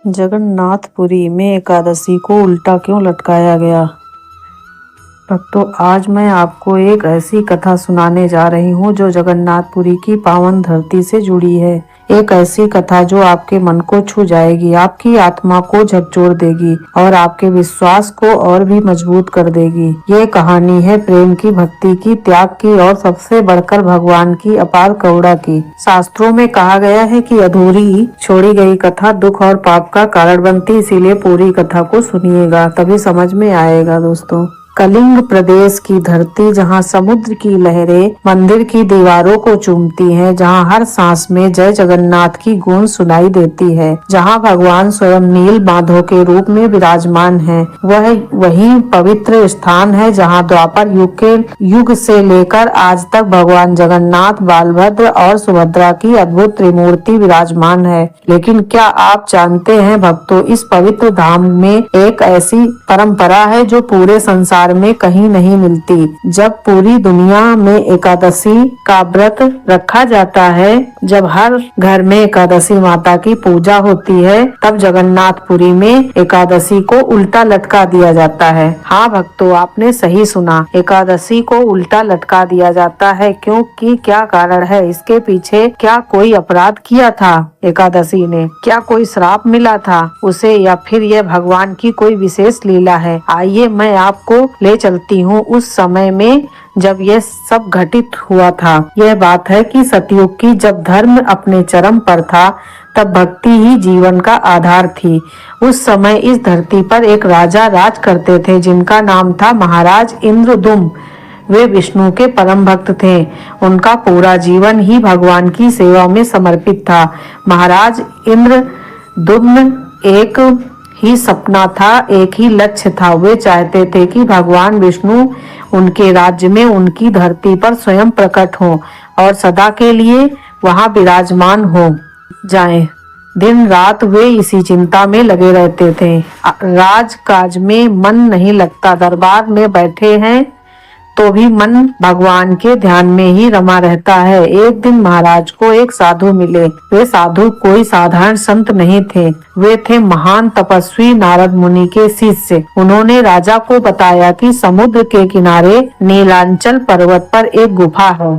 जगन्नाथपुरी में एकादशी को उल्टा क्यों लटकाया गया? भक्तों, आज मैं आपको एक ऐसी कथा सुनाने जा रही हूँ जो जगन्नाथपुरी की पावन धरती से जुड़ी है। एक ऐसी कथा जो आपके मन को छू जाएगी, आपकी आत्मा को झकझोर देगी और आपके विश्वास को और भी मजबूत कर देगी। ये कहानी है प्रेम की, भक्ति की, त्याग की और सबसे बढ़कर भगवान की अपार करुणा की। शास्त्रों में कहा गया है कि अधूरी छोड़ी गई कथा दुख और पाप का कारण बनती, इसीलिए पूरी कथा को सुनिएगा, तभी समझ में आएगा। दोस्तों, कलिंग प्रदेश की धरती, जहाँ समुद्र की लहरें मंदिर की दीवारों को चूमती हैं, जहाँ हर सांस में जय जगन्नाथ की गूंज सुनाई देती है, जहाँ भगवान स्वयं नील माधव के रूप में विराजमान हैं, वह वही पवित्र स्थान है जहाँ द्वापर युग से लेकर आज तक भगवान जगन्नाथ, बालभद्र और सुभद्रा की अद्भुत त्रिमूर्ति विराजमान है। लेकिन क्या आप जानते हैं भक्तों, इस पवित्र धाम में एक ऐसी परंपरा है जो पूरे संसार में कहीं नहीं मिलती। जब पूरी दुनिया में एकादशी का व्रत रखा जाता है, जब हर घर में एकादशी माता की पूजा होती है, तब जगन्नाथपुरी में एकादशी को उल्टा लटका दिया जाता है। हाँ भक्तों, आपने सही सुना, एकादशी को उल्टा लटका दिया जाता है। क्योंकि क्या कारण है इसके पीछे? क्या कोई अपराध किया था एकादशी ने? क्या कोई श्राप मिला था उसे, या फिर यह भगवान की कोई विशेष लीला है? आइए मैं आपको ले चलती हूँ उस समय में जब यह सब घटित हुआ था। यह बात है कि सतयुग की, जब धर्म अपने चरम पर था, तब भक्ति ही जीवन का आधार थी। उस समय इस धरती पर एक राजा राज करते थे जिनका नाम था महाराज इंद्रदुम्न। वे विष्णु के परम भक्त थे। उनका पूरा जीवन ही भगवान की सेवा में समर्पित था। महाराज इंद्रदुम्न एक ही सपना था, एक ही लक्ष्य था। वे चाहते थे कि भगवान विष्णु उनके राज्य में, उनकी धरती पर स्वयं प्रकट हो और सदा के लिए वहां विराजमान हो जाएं। दिन रात वे इसी चिंता में लगे रहते थे। राजकाज में मन नहीं लगता, दरबार में बैठे हैं तो भी मन भगवान के ध्यान में ही रमा रहता है। एक दिन महाराज को एक साधु मिले। वे साधु कोई साधारण संत नहीं थे, वे थे महान तपस्वी नारद मुनि के शिष्य। उन्होंने राजा को बताया कि समुद्र के किनारे नीलांचल पर्वत पर एक गुफा है,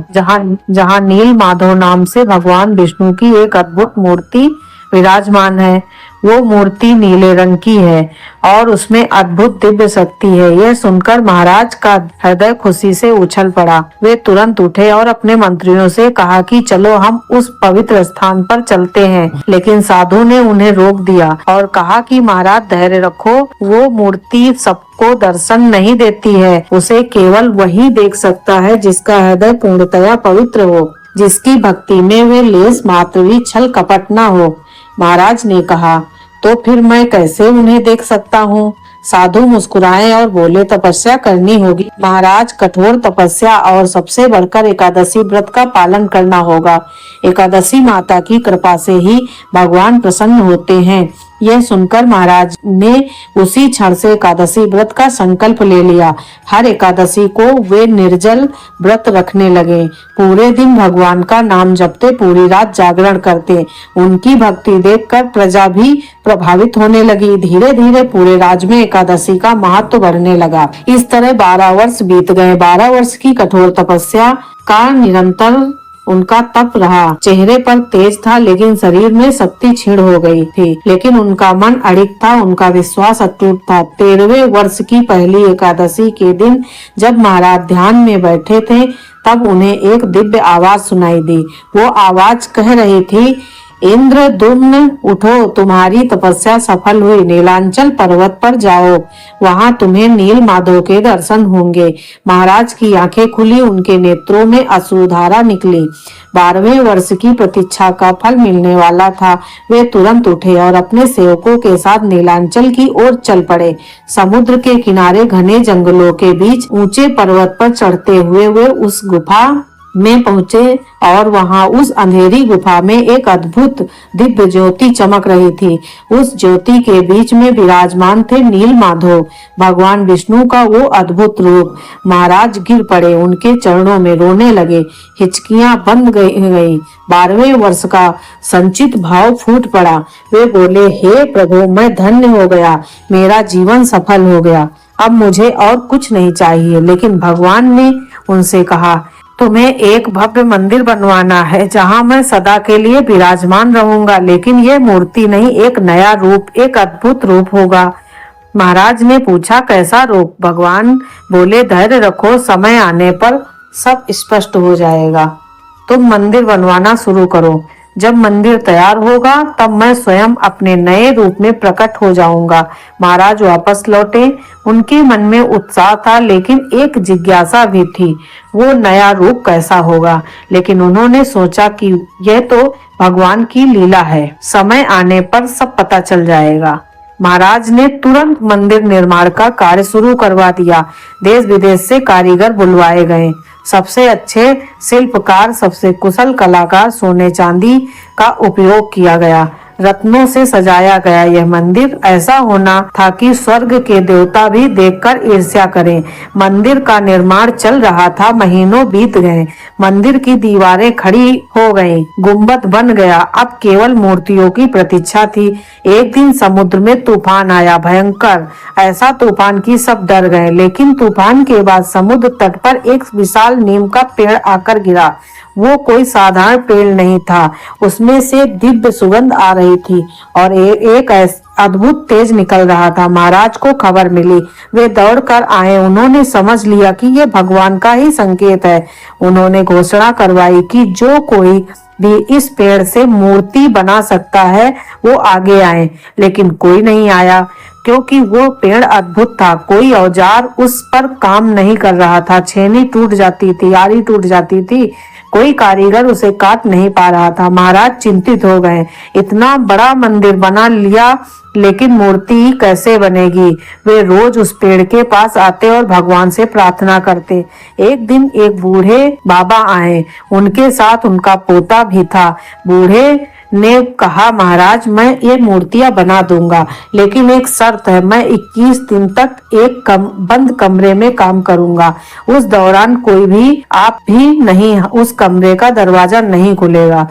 जहाँ नील माधव नाम से भगवान विष्णु की एक अद्भुत मूर्ति विराजमान है। वो मूर्ति नीले रंग की है और उसमें अद्भुत दिव्य शक्ति है। यह सुनकर महाराज का हृदय खुशी से उछल पड़ा। वे तुरंत उठे और अपने मंत्रियों से कहा कि चलो हम उस पवित्र स्थान पर चलते हैं। लेकिन साधु ने उन्हें रोक दिया और कहा कि महाराज धैर्य रखो, वो मूर्ति सबको दर्शन नहीं देती है। उसे केवल वही देख सकता है जिसका हृदय पूर्णतया पवित्र हो, जिसकी भक्ति में वे लेस मात्र भी छल कपट न हो। महाराज ने कहा, तो फिर मैं कैसे उन्हें देख सकता हूँ? साधु मुस्कुराए और बोले, तपस्या करनी होगी महाराज, कठोर तपस्या और सबसे बढ़कर एकादशी व्रत का पालन करना होगा। एकादशी माता की कृपा से ही भगवान प्रसन्न होते हैं। यह सुनकर महाराज ने उसी क्षण से एकादशी व्रत का संकल्प ले लिया। हर एकादशी को वे निर्जल व्रत रखने लगे, पूरे दिन भगवान का नाम जपते, पूरी रात जागरण करते। उनकी भक्ति देखकर प्रजा भी प्रभावित होने लगी। धीरे धीरे पूरे राज्य में एकादशी का महत्व बढ़ने लगा। इस तरह 12 वर्ष बीत गए। 12 वर्ष की कठोर तपस्या का निरंतर उनका तप रहा। चेहरे पर तेज था, लेकिन शरीर में शक्ति क्षीण हो गई थी। लेकिन उनका मन अड़िग था, उनका विश्वास अटूट था। 13वें वर्ष की पहली एकादशी के दिन जब महाराज ध्यान में बैठे थे, तब उन्हें एक दिव्य आवाज सुनाई दी। वो आवाज कह रही थी, इंद्रदुम्न उठो, तुम्हारी तपस्या सफल हुई। नीलांचल पर्वत पर जाओ, वहां तुम्हें नील माधव के दर्शन होंगे। महाराज की आंखें खुली, उनके नेत्रों में अश्रुधारा निकली। 12वें वर्ष की प्रतीक्षा का फल मिलने वाला था। वे तुरंत उठे और अपने सेवकों के साथ नीलांचल की ओर चल पड़े। समुद्र के किनारे घने जंगलों के बीच ऊंचे पर्वत पर चढ़ते हुए वे उस गुफा में पहुंचे और वहां उस अंधेरी गुफा में एक अद्भुत दिव्य ज्योति चमक रही थी। उस ज्योति के बीच में विराजमान थे नील माधव, भगवान विष्णु का वो अद्भुत रूप। महाराज गिर पड़े, उनके चरणों में रोने लगे, हिचकियां बंद गई। 12वें वर्ष का संचित भाव फूट पड़ा। वे बोले, हे प्रभु, मैं धन्य हो गया, मेरा जीवन सफल हो गया, अब मुझे और कुछ नहीं चाहिए। लेकिन भगवान ने उनसे कहा, तुम्हें एक भव्य मंदिर बनवाना है जहां मैं सदा के लिए विराजमान रहूंगा, लेकिन ये मूर्ति नहीं, एक नया रूप, एक अद्भुत रूप होगा। महाराज ने पूछा, कैसा रूप? भगवान बोले, धैर्य रखो, समय आने पर सब स्पष्ट हो जाएगा। तुम मंदिर बनवाना शुरू करो, जब मंदिर तैयार होगा तब मैं स्वयं अपने नए रूप में प्रकट हो जाऊंगा। महाराज वापस लौटे। उनके मन में उत्साह था, लेकिन एक जिज्ञासा भी थी, वो नया रूप कैसा होगा। लेकिन उन्होंने सोचा कि यह तो भगवान की लीला है, समय आने पर सब पता चल जाएगा। महाराज ने तुरंत मंदिर निर्माण का कार्य शुरू करवा दिया। देश विदेश से कारीगर बुलवाए गए, सबसे अच्छे शिल्पकार, सबसे कुशल कलाकार, सोने चांदी का उपयोग किया गया, रत्नों से सजाया गया। यह मंदिर ऐसा होना था कि स्वर्ग के देवता भी देखकर ईर्ष्या करें। मंदिर का निर्माण चल रहा था, महीनों बीत गए, मंदिर की दीवारें खड़ी हो गईं, गुंबद बन गया, अब केवल मूर्तियों की प्रतीक्षा थी। एक दिन समुद्र में तूफान आया, भयंकर, ऐसा तूफान कि सब डर गए। लेकिन तूफान के बाद समुद्र तट पर एक विशाल नीम का पेड़ आकर गिरा। वो कोई साधारण पेड़ नहीं था, उसमें से दिव्य सुगंध आ रही थी और एक अद्भुत तेज निकल रहा था। महाराज को खबर मिली, वे दौड़कर आए। उन्होंने समझ लिया कि ये भगवान का ही संकेत है। उन्होंने घोषणा करवाई कि जो कोई भी इस पेड़ से मूर्ति बना सकता है वो आगे आए। लेकिन कोई नहीं आया, क्योंकि वो पेड़ अद्भुत था, कोई औजार उस पर काम नहीं कर रहा था। छेनी टूट जाती थी, आरी टूट जाती थी, कोई कारीगर उसे काट नहीं पा रहा था। महाराज चिंतित हो गए, इतना बड़ा मंदिर बना लिया, लेकिन मूर्ति कैसे बनेगी? वे रोज उस पेड़ के पास आते और भगवान से प्रार्थना करते। एक दिन एक बूढ़े बाबा आए, उनके साथ उनका पोता भी था। बूढ़े ने कहा, महाराज, मैं ये मूर्तियां बना दूंगा, लेकिन एक शर्त है, मैं 21 दिन तक एक बंद कमरे में काम करूंगा। उस दौरान कोई भी, आप भी नहीं, उस कमरे का दरवाजा नहीं खुलेगा।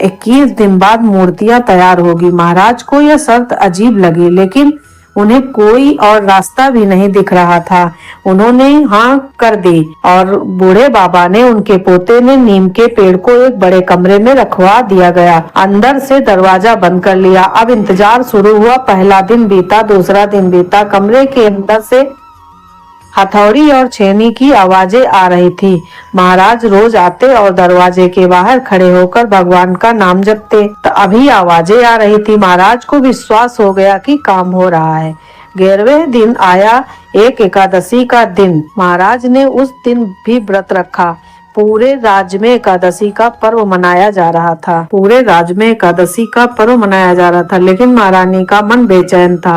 21 दिन बाद मूर्तियां तैयार होगी। महाराज को यह शर्त अजीब लगी, लेकिन उन्हें कोई और रास्ता भी नहीं दिख रहा था। उन्होंने हाँ कर दी और बूढ़े बाबा ने, उनके पोते ने नीम के पेड़ को एक बड़े कमरे में रखवा दिया गया, अंदर से दरवाजा बंद कर लिया। अब इंतजार शुरू हुआ। पहला दिन बीता, दूसरा दिन बीता, कमरे के अंदर से हथौड़ी और छेनी की आवाजें आ रही थी। महाराज रोज आते और दरवाजे के बाहर खड़े होकर भगवान का नाम जपते, तो अभी आवाजें आ रही थी। महाराज को विश्वास हो गया कि काम हो रहा है। 11वें दिन आया, एक एकादशी का दिन। महाराज ने उस दिन भी व्रत रखा। पूरे राज्य में एकादशी का पर्व मनाया जा रहा था। पूरे राज्य में एकादशी का पर्व मनाया जा रहा था, लेकिन महारानी का मन बेचैन था।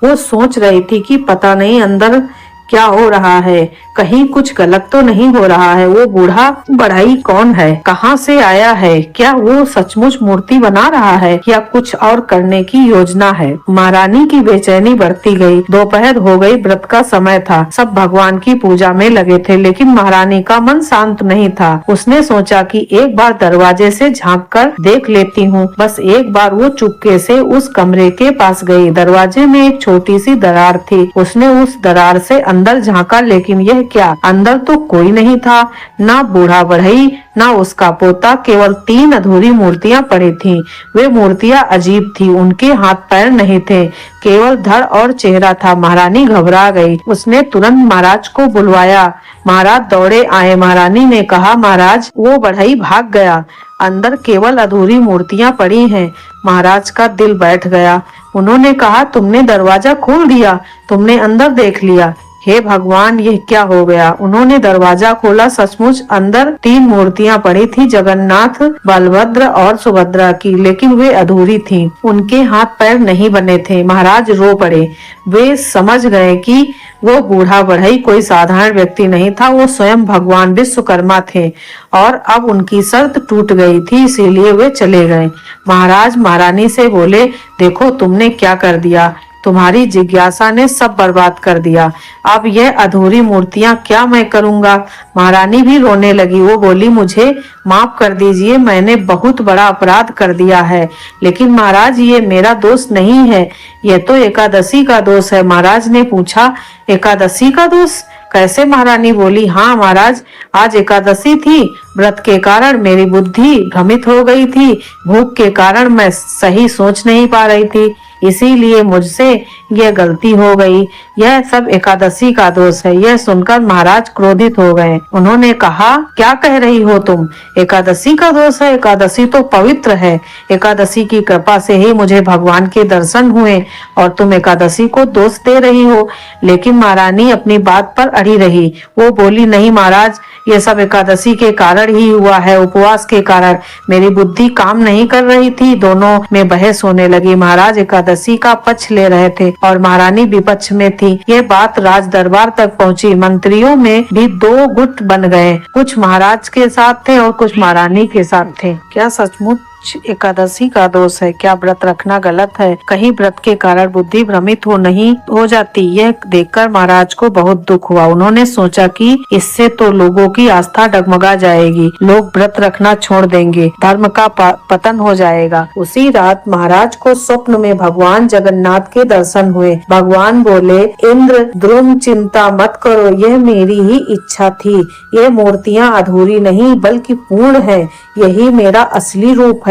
वो सोच रही थी कि पता नहीं अंदर क्या हो रहा है, कहीं कुछ गलत तो नहीं हो रहा है। वो बूढ़ा बढ़ई कौन है, कहाँ से आया है, क्या वो सचमुच मूर्ति बना रहा है या कुछ और करने की योजना है? महारानी की बेचैनी बढ़ती गई। दोपहर हो गई, व्रत का समय था, सब भगवान की पूजा में लगे थे, लेकिन महारानी का मन शांत नहीं था। उसने सोचा कि एक बार दरवाजे से झांक कर देख लेती हूँ। बस एक बार वो चुपके से उस कमरे के पास गई। दरवाजे में एक छोटी सी दरार थी। उसने उस दरार से अंदर झांका, लेकिन यह क्या, अंदर तो कोई नहीं था, ना बूढ़ा बढ़ई, ना उसका पोता, केवल 3 अधूरी मूर्तियां पड़ी थीं। वे मूर्तियां अजीब थी, उनके हाथ पैर नहीं थे, केवल धड़ और चेहरा था। महारानी घबरा गई। उसने तुरंत महाराज को बुलवाया। महाराज दौड़े आए। महारानी ने कहा, महाराज, वो बढ़ई भाग गया, अंदर केवल अधूरी मूर्तियां पड़ी हैं। महाराज का दिल बैठ गया। उन्होंने कहा, तुमने दरवाजा खोल दिया, तुमने अंदर देख लिया, हे भगवान, ये क्या हो गया। उन्होंने दरवाजा खोला। सचमुच अंदर 3 मूर्तियां पड़ी थी, जगन्नाथ, बलभद्र और सुभद्रा की, लेकिन वे अधूरी थीं। उनके हाथ पैर नहीं बने थे। महाराज रो पड़े। वे समझ गए कि वो बूढ़ा बढ़ई कोई साधारण व्यक्ति नहीं था, वो स्वयं भगवान विश्वकर्मा थे और अब उनकी शर्त टूट गई थी, इसीलिए वे चले गए। महाराज महारानी से बोले, देखो तुमने क्या कर दिया। तुम्हारी जिज्ञासा ने सब बर्बाद कर दिया। अब यह अधूरी मूर्तियां क्या मैं करूंगा। महारानी भी रोने लगी। वो बोली, मुझे माफ कर दीजिए, मैंने बहुत बड़ा अपराध कर दिया है। लेकिन महाराज, ये मेरा दोष नहीं है, यह तो एकादशी का दोष है। महाराज ने पूछा, एकादशी का दोष कैसे। महारानी बोली, हाँ महाराज, आज एकादशी थी। व्रत के कारण मेरी बुद्धि भ्रमित हो गई थी। भूख के कारण मैं सही सोच नहीं पा रही थी, इसीलिए मुझसे यह गलती हो गई। यह सब एकादशी का दोष है। यह सुनकर महाराज क्रोधित हो गए। उन्होंने कहा, क्या कह रही हो तुम। एकादशी का दोष है। एकादशी तो पवित्र है। एकादशी की कृपा से ही मुझे भगवान के दर्शन हुए और तुम एकादशी को दोष दे रही हो। लेकिन महारानी अपनी बात पर अड़ी रही। वो बोली, नहीं महाराज, ये सब एकादशी के कारण ही हुआ है, उपवास के कारण। मेरी बुद्धि काम नहीं कर रही थी। दोनों में बहस होने लगी। महाराज एकादशी का पक्ष ले रहे थे और महारानी विपक्ष में थी। यह बात राज दरबार तक पहुंची। मंत्रियों में भी 2 गुट बन गए। कुछ महाराज के साथ थे और कुछ महारानी के साथ थे। क्या सचमुच एकादशी का दोष है। क्या व्रत रखना गलत है। कहीं व्रत के कारण बुद्धि भ्रमित नहीं हो जाती। यह देखकर महाराज को बहुत दुख हुआ। उन्होंने सोचा कि इससे तो लोगों की आस्था डगमगा जाएगी, लोग व्रत रखना छोड़ देंगे, धर्म का पतन हो जाएगा। उसी रात महाराज को स्वप्न में भगवान जगन्नाथ के दर्शन हुए। भगवान बोले, इंद्र द्रुम चिंता मत करो, यह मेरी ही इच्छा थी। ये मूर्तियां अधूरी नहीं बल्कि पूर्ण है। यही मेरा असली रूप है।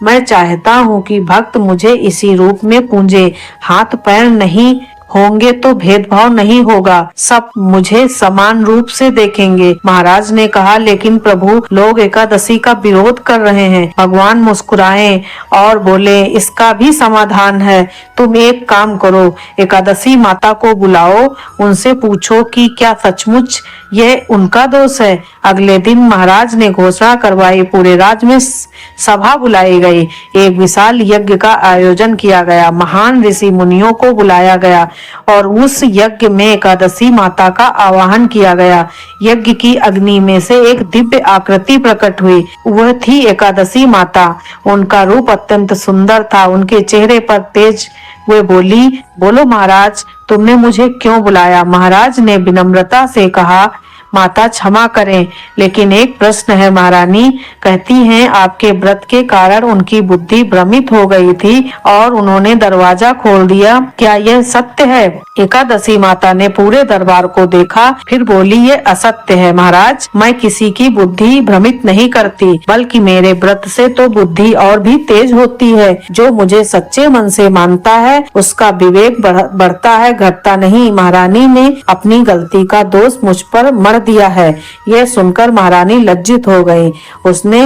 मैं चाहता हूँ कि भक्त मुझे इसी रूप में पूजे। हाथ पैर नहीं होंगे तो भेदभाव नहीं होगा, सब मुझे समान रूप से देखेंगे। महाराज ने कहा, लेकिन प्रभु, लोग एकादशी का विरोध कर रहे हैं। भगवान मुस्कुराए और बोले, इसका भी समाधान है। तुम एक काम करो, एकादशी माता को बुलाओ, उनसे पूछो कि क्या सचमुच यह उनका दोष है। अगले दिन महाराज ने घोषणा करवाई। पूरे राज्य में सभा बुलाई गई। एक विशाल यज्ञ का आयोजन किया गया। महान ऋषि मुनियों को बुलाया गया और उस यज्ञ में एकादशी माता का आवाहन किया गया। यज्ञ की अग्नि में से एक दिव्य आकृति प्रकट हुई। वह थी एकादशी माता। उनका रूप अत्यंत सुंदर था। उनके चेहरे पर तेज। वे बोली, बोलो महाराज, तुमने मुझे क्यों बुलाया। महाराज ने विनम्रता से कहा, माता क्षमा करें, लेकिन एक प्रश्न है। महारानी कहती हैं, आपके व्रत के कारण उनकी बुद्धि भ्रमित हो गई थी और उन्होंने दरवाजा खोल दिया। क्या यह सत्य है। एकादशी माता ने पूरे दरबार को देखा, फिर बोली, ये असत्य है। महाराज, मैं किसी की बुद्धि भ्रमित नहीं करती, बल्कि मेरे व्रत से तो बुद्धि और भी तेज होती है। जो मुझे सच्चे मन से मानता है उसका विवेक बढ़ता है, घटता नहीं। महारानी ने अपनी गलती का दोष मुझ पर मढ़ दिया है। यह सुनकर महारानी लज्जित हो गई। उसने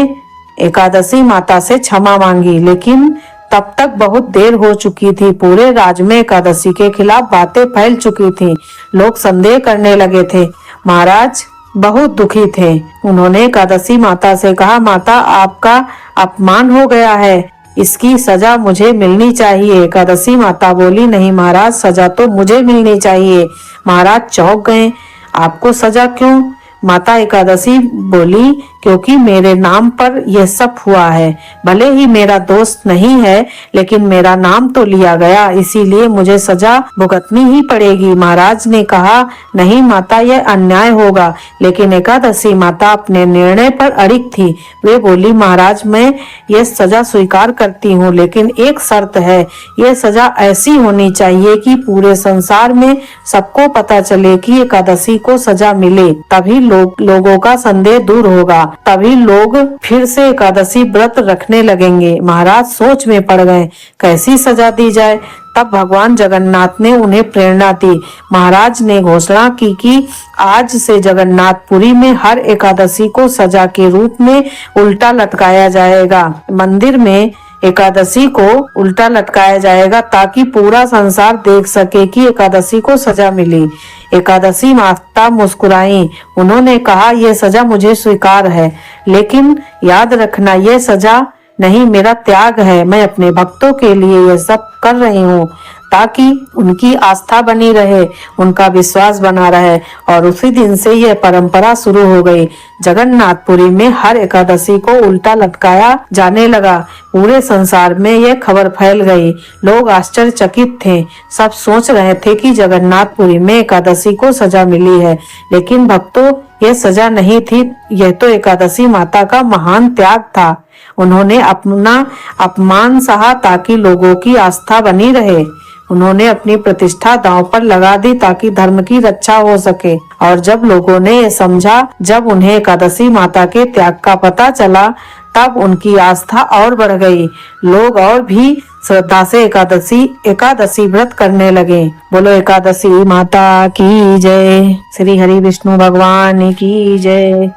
एकादशी माता से क्षमा मांगी, लेकिन तब तक बहुत देर हो चुकी थी। पूरे राज्य में एकादशी के खिलाफ बातें फैल चुकी थीं। लोग संदेह करने लगे थे। महाराज बहुत दुखी थे। उन्होंने एकादशी माता से कहा, माता, आपका अपमान हो गया है, इसकी सजा मुझे मिलनी चाहिए। एकादशी माता बोली, नहीं महाराज, सजा तो मुझे मिलनी चाहिए। महाराज चौंक गए। आपको सजा क्यों। माता एकादशी बोली, क्योंकि मेरे नाम पर यह सब हुआ है। भले ही मेरा दोस्त नहीं है, लेकिन मेरा नाम तो लिया गया, इसीलिए मुझे सजा भुगतनी ही पड़ेगी। महाराज ने कहा, नहीं माता, यह अन्याय होगा। लेकिन एकादशी माता अपने निर्णय पर अड़िग थी। वे बोली, महाराज, मैं यह सजा स्वीकार करती हूँ, लेकिन एक शर्त है। यह सजा ऐसी होनी चाहिए कि पूरे संसार में सबको पता चले कि एकादशी को सजा मिले, तभी लोगों का संदेह दूर होगा। तभी लोग फिर से एकादशी व्रत रखने लगेंगे। महाराज सोच में पड़ गए, कैसी सजा दी जाए। तब भगवान जगन्नाथ ने उन्हें प्रेरणा दी। महाराज ने घोषणा की कि आज से जगन्नाथपुरी में हर एकादशी को सजा के रूप में उल्टा लटकाया जाएगा। मंदिर में एकादशी को उल्टा लटकाया जाएगा ताकि पूरा संसार देख सके कि एकादशी को सजा मिली। एकादशी माता मुस्कुराई। उन्होंने कहा, यह सजा मुझे स्वीकार है, लेकिन याद रखना यह सजा नहीं, मेरा त्याग है। मैं अपने भक्तों के लिए यह सब कर रही हूँ ताकि उनकी आस्था बनी रहे, उनका विश्वास बना रहे। और उसी दिन से यह परंपरा शुरू हो गई। जगन्नाथपुरी में हर एकादशी को उल्टा लटकाया जाने लगा। पूरे संसार में यह खबर फैल गई। लोग आश्चर्यचकित थे। सब सोच रहे थे कि जगन्नाथपुरी में एकादशी को सजा मिली है, लेकिन भक्तों, यह सजा नहीं थी, यह तो एकादशी माता का महान त्याग था। उन्होंने अपना अपमान सहा ताकि लोगों की आस्था बनी रहे। उन्होंने अपनी प्रतिष्ठा दांव पर लगा दी ताकि धर्म की रक्षा हो सके। और जब लोगों ने ये समझा, जब उन्हें एकादशी माता के त्याग का पता चला, तब उनकी आस्था और बढ़ गई। लोग और भी श्रद्धा से एकादशी व्रत करने लगे। बोलो एकादशी माता की जय। श्री हरि विष्णु भगवान की जय।